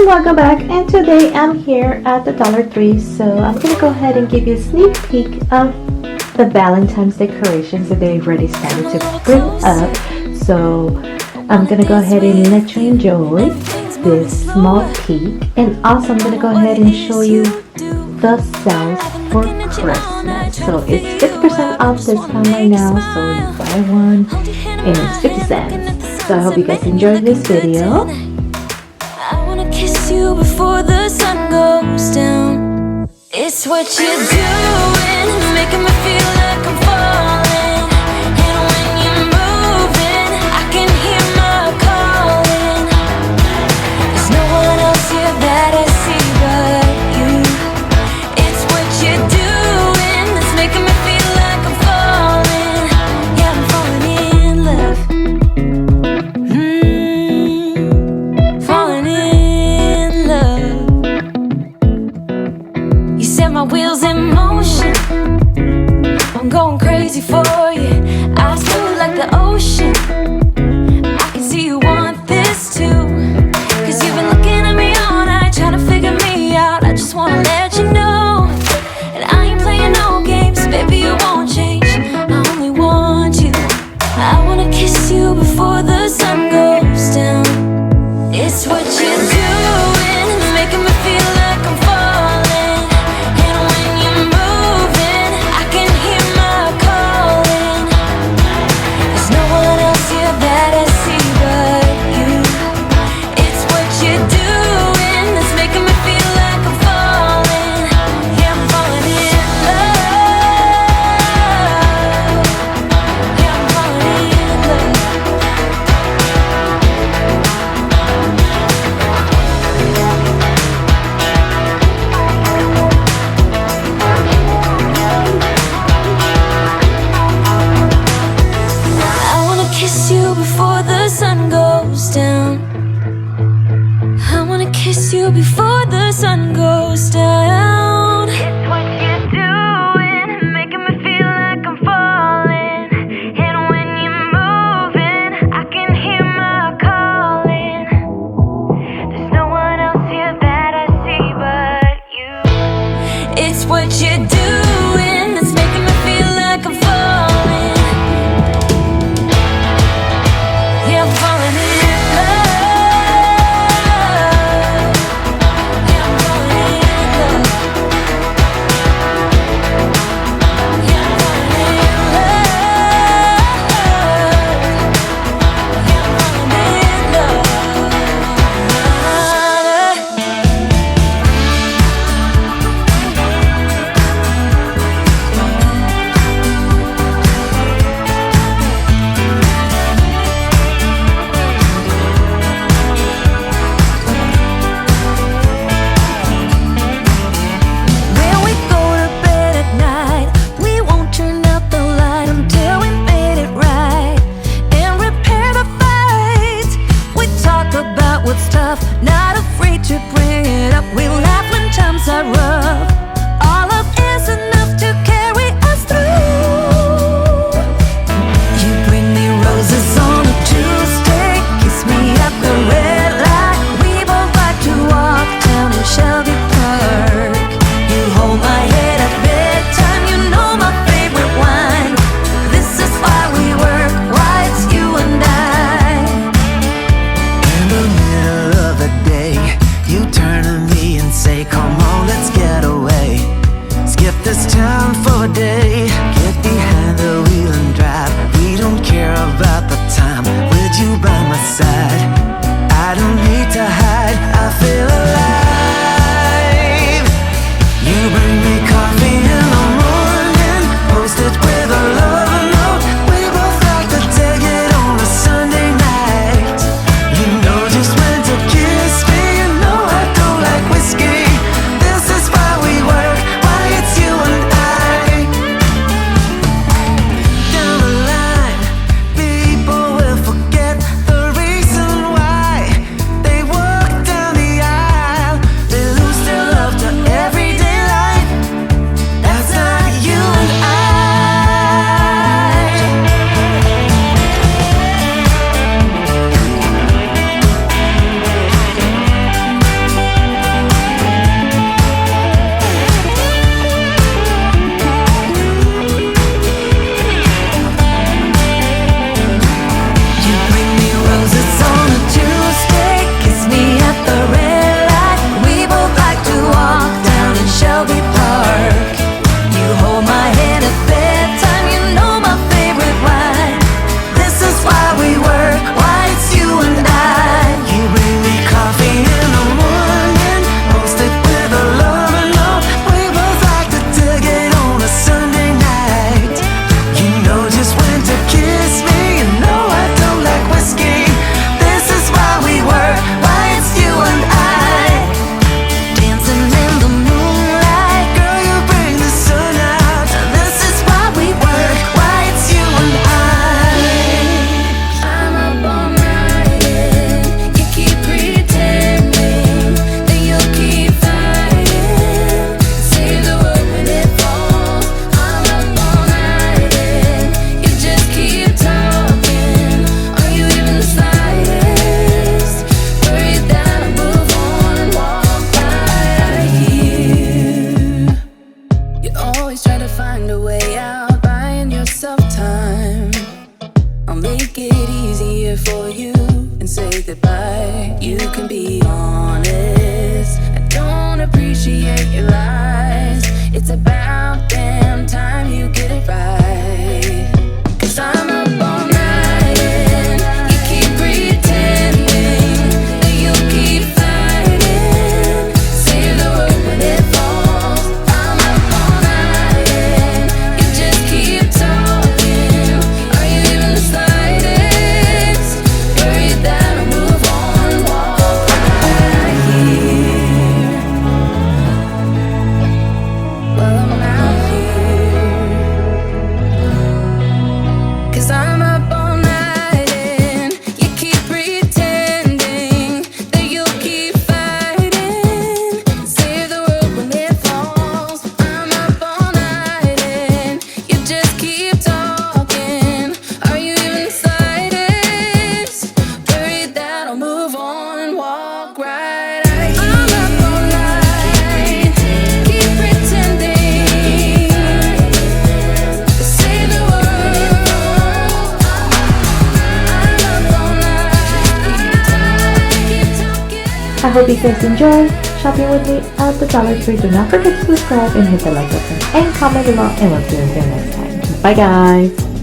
welcome back, and today I'm here at the Dollar Tree, so I'm gonna go ahead and give you a sneak peek of the Valentine's decorations that they've already started to bring up. So I'm gonna go ahead and let you enjoy this small peek, and also I'm gonna go ahead and show you the sales for Christmas. So it's 50% off discount right now, so you buy one and it's 50 cents. So I hope you guys enjoyed this video. Kiss you before the sun goes down. It's what you're doing, making me feel like I'm falling. And when you're moving, I can hear my calling. There's no one else here that I see but you. It's what you're doing that's making me feel like I'm falling. Yeah, I'm falling in love. Falling in love. You set my wheels in motion hope you guys enjoy shopping with me at the Dollar Tree. Do not forget to subscribe and hit the like button and comment below, and we'll see you again next time. Bye guys!